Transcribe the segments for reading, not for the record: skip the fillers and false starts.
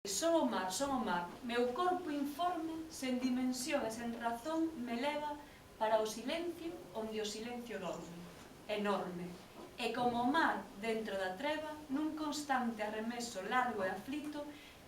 Son o mar, meu corpo informe, sen dimensión e sen razón, me leva para o silencio onde o silencio dorme, enorme. E como o mar dentro da treva, nun constante arremeso largo e aflito,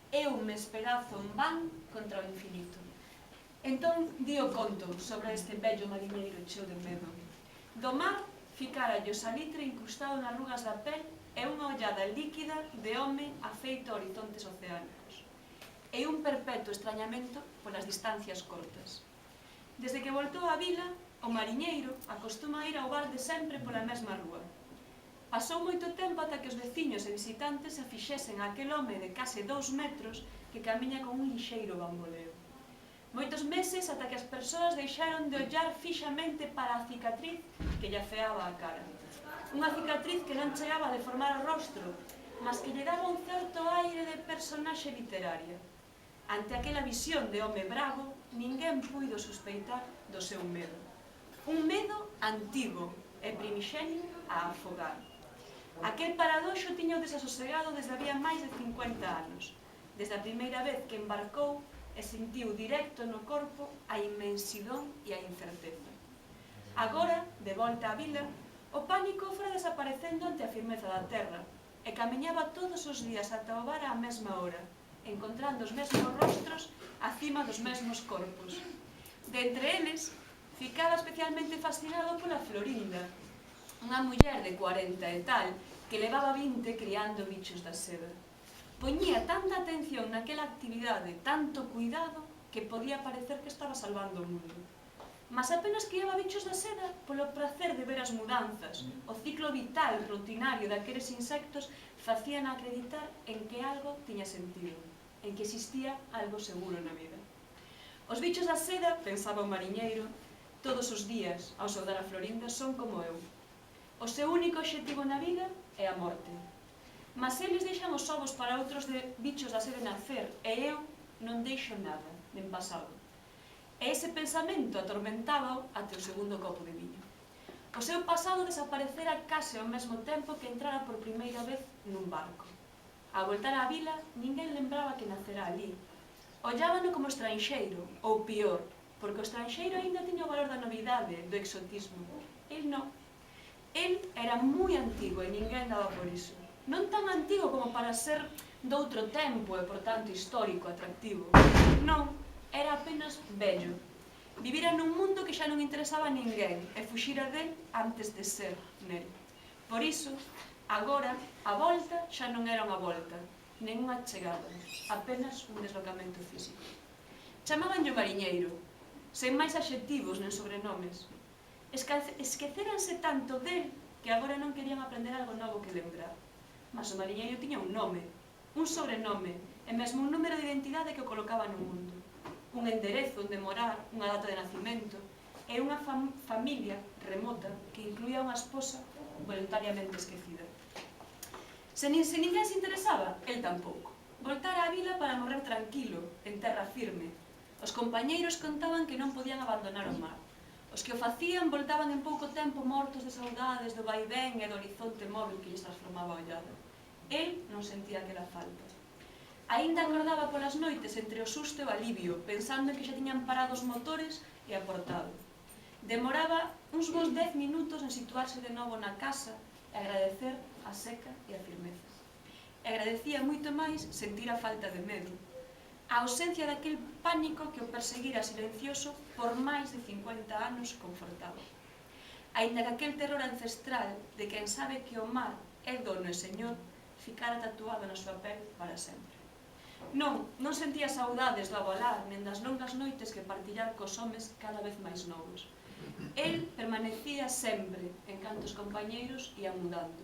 eu me espedazo en van contra o infinito. Entón, di o conto sobre este bello mariñeiro cheo de medo. Do mar, ficara o salitre incrustado nas rugas da pel e unha ollada líquida de home afeito a horizontes oceánicos. E un perpetuo extrañamento polas distancias cortas. Desde que voltou á vila, o mariñeiro acostuma ir ao bar de sempre pola mesma rúa. Pasou moito tempo ata que os veciños e visitantes se afixesen a aquel home de case 2 metros que camiña con un lixeiro bamboleo. Moitos meses ata que as persoas deixaron de ollar fixamente para a cicatriz que lle afeaba a cara. Unha cicatriz que non chegaba a deformar o rostro, mas que lle daba un certo aire de personaxe literaria. Ante aquela visión de home bravo, ninguén puido sospeitar do seu medo. Un medo antigo e primixenio a afogar. Aquel paradoxo tiña o desasosegado desde había máis de 50 anos, desde a primeira vez que embarcou e sentiu directo no corpo a inmensidón e a incerteza. Agora, de volta á vila, o pánico fora desaparecendo ante a firmeza da terra e camiñaba todos os días ata o bar á mesma hora, encontrando os mesmos rostros acima dos mesmos corpos. De entre eles, ficaba especialmente fascinado pola Florinda, unha muller de 40 e tal que levaba 20 criando bichos da seda. Poñía tanta atención naquela actividade, tanto cuidado, que podía parecer que estaba salvando o mundo. Mas apenas criaba bichos da seda polo prazer de ver as mudanzas, o ciclo vital rutinario daqueles insectos facían acreditar en que algo tiña sentido, en que existía algo seguro na vida. Os bichos da seda, pensaba o mariñeiro, todos os días, ao saudar a Florinda, son como eu. O seu único obxectivo na vida é a morte. Mas eles deixan os ovos para outros bichos da seda nacer, e eu non deixo nada, nen pasado. E ese pensamento atormentaba-o até o segundo copo de viño. O seu pasado desaparecera case ao mesmo tempo que entrara por primeira vez nun barco. Ao voltar á vila, ninguén lembraba que nacera ali. Ollábano como estranxeiro, ou pior, porque o estranxeiro aínda tiña o valor da novidade, do exotismo. El non. El era moi antigo e ninguén daba por iso. Non tan antigo como para ser doutro tempo e, por tanto, histórico, atractivo. Non, era apenas vello. Vivira nun mundo que xa non interesaba a ninguén e fuxira del antes de ser nel. Por iso, agora, a volta xa non era unha volta, nen unha chegada, apenas un deslocamento físico. Chamábanlle o mariñeiro, sen máis adxectivos nen sobrenomes. Esquecéranse tanto del que agora non querían aprender algo novo que lembrar. Mas o mariñeiro tiña un nome, un sobrenome e mesmo un número de identidade que o colocaba no mundo. Un enderezo onde morar, unha data de nacimento e unha familia remota que incluía unha esposa voluntariamente esquecida. Se ninguén se interesaba, el tampouco. Voltara á vila para morrer tranquilo, en terra firme. Os compañeiros contaban que non podían abandonar o mar. Os que o facían voltaban en pouco tempo mortos de saudades do vaivén e do horizonte móvil que lles transformaba a ollada. El non sentía aquela falta. Aínda acordaba polas noites entre o susto e o alivio, pensando en que xa tiñan parado os motores e aportado. Demoraba uns bons 10 minutos en situarse de novo na casa e agradecer a seca e a firmeza. E agradecía moito máis sentir a falta de medo, a ausencia daquel pánico que o perseguira silencioso por máis de 50 anos confortaba. Aínda que aquel terror ancestral de quen sabe que o mar é dono e señor ficara tatuado na súa pel para sempre. Non sentía saudades do abolar nen das longas noites que partillar cos homes cada vez máis novos. El permanecía sempre en canto os compañeiros ian mudando,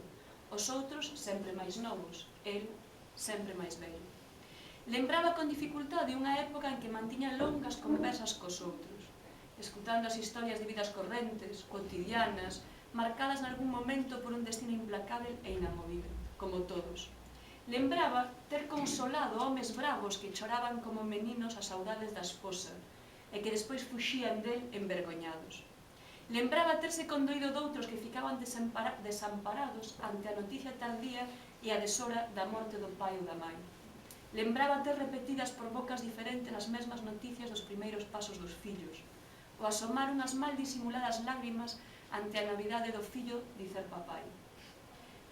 os outros sempre máis novos, el sempre máis vello. Lembraba con dificultade unha época en que mantiña longas conversas cos outros, escutando as historias de vidas correntes, cotidianas, marcadas nalgún momento por un destino implacável e inamovible, como todos. Lembraba ter consolado homes bravos que choraban como meninos as saudades da esposa e que despois fuxían del envergoñados. Lembraba terse condoído doutros que ficaban desamparados ante a noticia tardía e a deshora da morte do pai ou da mãe. Lembraba ter repetidas por bocas diferentes as mesmas noticias dos primeiros pasos dos fillos, ou asomar unhas mal disimuladas lágrimas ante a navidade do fillo dicer papai.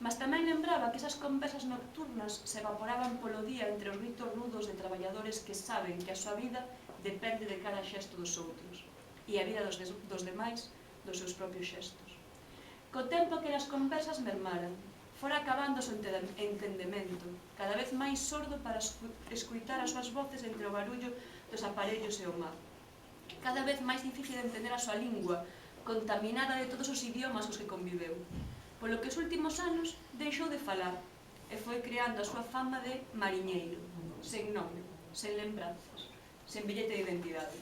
Mas tamén lembraba que esas conversas nocturnas se evaporaban polo día entre os gritos rudos de traballadores que saben que a súa vida depende de cada xesto dos outros, e a vida dos demais dos seus propios xestos. Co tempo que as conversas mermaran, fora acabando o seu entendemento, cada vez máis sordo para escuitar as súas voces entre o barullo dos aparellos e o mar. Cada vez máis difícil de entender a súa lingua, contaminada de todos os idiomas cos que conviveu. Polo que os últimos anos deixou de falar e foi creando a súa fama de mariñeiro, sen nome, sen lembranzas, sen billete de identidade.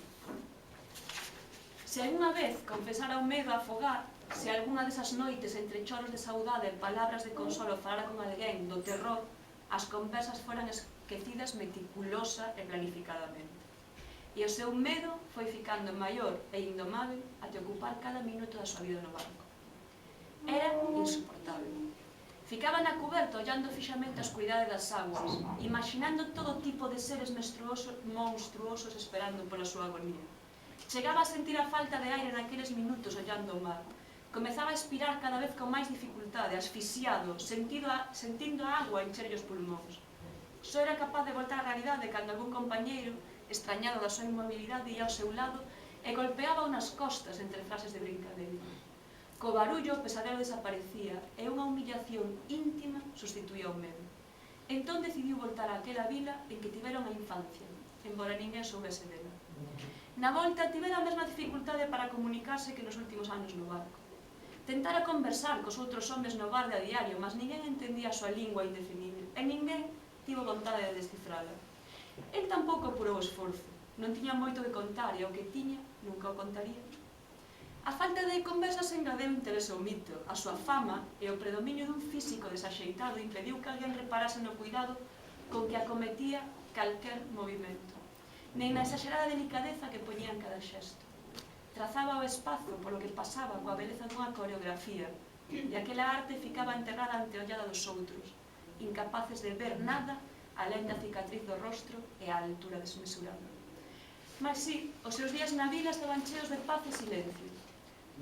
Se algunha vez confesara o medo a afogar, se algunha desas noites entre choros de saudade e palabras de consolo falara con alguén do terror, as conversas foran esquecidas meticulosa e planificadamente. E o seu medo foi ficando maior e indomável até ocupar cada minuto da súa vida no barco. Era insoportável. Ficaba na cuberta ollando fixamente a escuridade das aguas, imaginando todo tipo de seres monstruosos esperando pola súa agonía. Chegaba a sentir a falta de aire naqueles minutos ollando o mar. Comezaba a expirar cada vez con máis dificultade, asfixiado, sentindo a agua encherlle os pulmóns. Só era capaz de voltar á realidade cando algún compañeiro, extrañado da súa inmobilidade, ia ao seu lado e golpeaba nas costas entre frases de brincadeira. Co barullo o pesadelo desaparecía e unha humillación íntima sustituía o medo. Entón decidiu voltar àquela vila en que tiveron a infancia, embora ninguén soubese dela. Na volta tivera a mesma dificultade para comunicarse que nos últimos anos no barco. Tentara conversar cos outros homes no bar de a diario, mas ninguén entendía a súa lingua indefinible e ninguén tivo vontade de descifrala. El tampouco apurou o esforzo, non tiña moito que contar e o que tiña nunca o contaría. A falta de conversas engadeu interese ao mito, a súa fama e o predominio dun físico desaxeitado impediu que alguén reparase no cuidado con que acometía calquer movimento, nen na exagerada delicadeza que poñía en cada xesto. Trazaba o espazo polo que pasaba coa beleza dunha coreografía, e aquela arte ficaba enterrada ante a ollada dos outros, incapaces de ver nada alén da cicatriz do rostro e a altura desmesurada. Mas si, os seus días na vila estaban cheos de paz e silencio.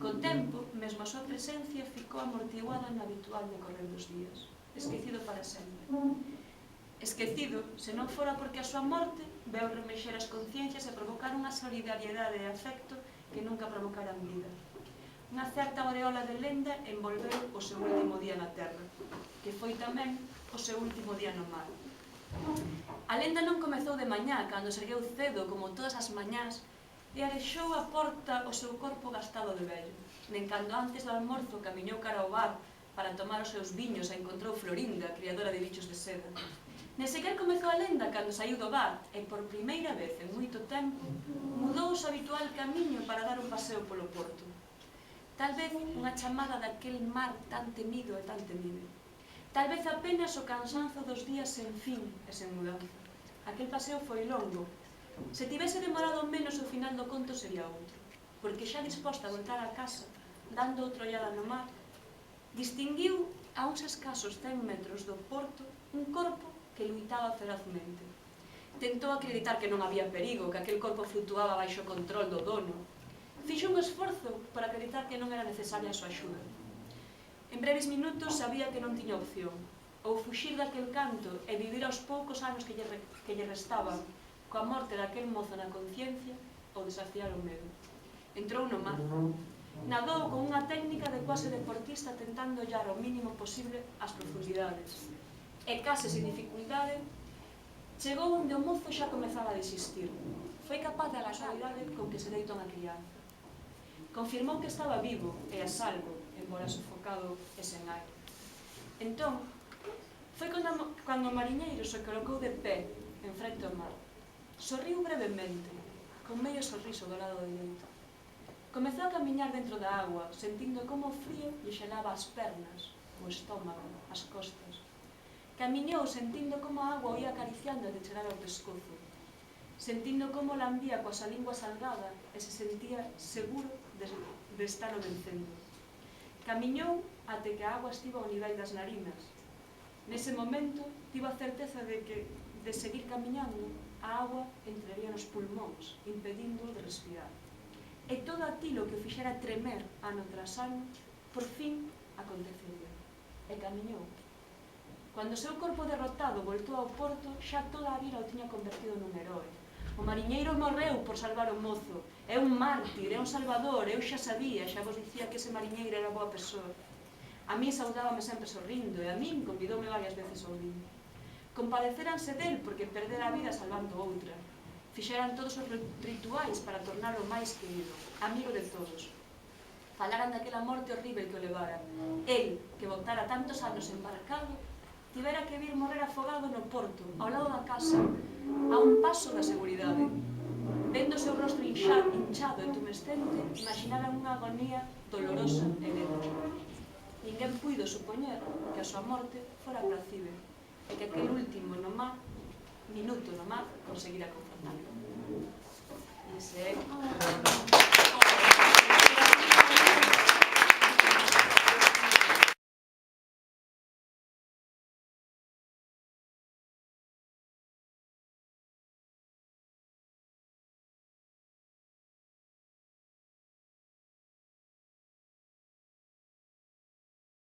Co tempo, mesmo a súa presencia ficou amortiguada na habitual decorrer dos días, esquecido para sempre. Esquecido, se non fora porque a súa morte veu remexer as conciencias e provocar unha solidariedade e afecto que nunca provocaran vida. Unha certa aureola de lenda envolveu o seu último día na terra, que foi tamén o seu último día no mar. A lenda non comezou de mañá, cando se ergueu cedo, como todas as mañás, e arexou a porta o seu corpo gastado de vello, nen cando antes do almorzo camiñou cara ao bar para tomar os seus viños e encontrou Florinda, criadora de bichos de seda. Nen sequer comezou a lenda cando saiu do bar e, por primeira vez en moito tempo, mudou o seu habitual camiño para dar un paseo polo porto. Tal vez unha chamada daquel mar tan temido e tan temido. Tal vez apenas o cansanzo dos días sen fin e sen mudanza. Aquel paseo foi longo. Se tivese demorado menos o final do conto sería outro, porque xa disposta a voltar a casa, dando outra ollada no mar, distinguiu a uns escasos 100 metros do porto un corpo que luitaba ferozmente. Tentou acreditar que non había perigo, que aquel corpo flutuaba baixo o control do dono. Fixo un esforzo para acreditar que non era necesaria a súa axuda. En breves minutos sabía que non tiña opción, ou fuxir daquel canto e vivir aos poucos anos que lle restaban, coa morte daquel mozo na conciencia, ou desafiar o medo. Entrou no mar. Nadou con unha técnica de quase deportista tentando ollar o mínimo posible as profundidades. E case sin dificultade, chegou onde o mozo xa comezaba a desistir. Foi capaz da casualidade con que se deitou unha crianza. Confirmou que estaba vivo e a salvo, embora sofocado e sen aire. Entón, foi cando o mariñeiro se colocou de pé en frente ao mar. Sorriu brevemente, con medio sorriso do lado direito. Comezou a camiñar dentro da agua, sentindo como o frío lle xelaba as pernas, o estómago, as costas. Camiñou sentindo como a agua o ia acariciando de chegar ao pescozo, sentindo como lambía coa súa lingua salgada e se sentía seguro de estar o vencendo. Camiñou até que a agua estivo ao nivel das narinas. Nese momento, tivo a certeza de que de seguir camiñando, a agua entraría nos pulmóns, impedindo de respirar. E todo aquilo que o fixera tremer ano tras ano, por fin acontecería. E camiñou. Cando o seu corpo derrotado voltou ao porto, xa toda a vila o tiña convertido nun heroe. O mariñeiro morreu por salvar o mozo. É un mártir, é un salvador, eu xa sabía, xa vos dicía que ese mariñeiro era boa persoa. A mí saudábame sempre sorrindo e a min convidoume varias veces ao viño. Compadeceranse del porque perdera a vida salvando outra. Fixeran todos os rituais para tornalo máis querido, amigo de todos. Falaran daquela morte horrível que o levara. El, que voltara tantos anos embarcado, tivera que vir morrer afogado no porto, ao lado da casa, a un paso da seguridade. Vendo o seu rostro hinchado e tumescente, imaginaran unha agonía dolorosa e lenta. Ninguén puido supoñer que a súa morte fora placible e que aquel último minuto no mar conseguira confortarlo. E ese é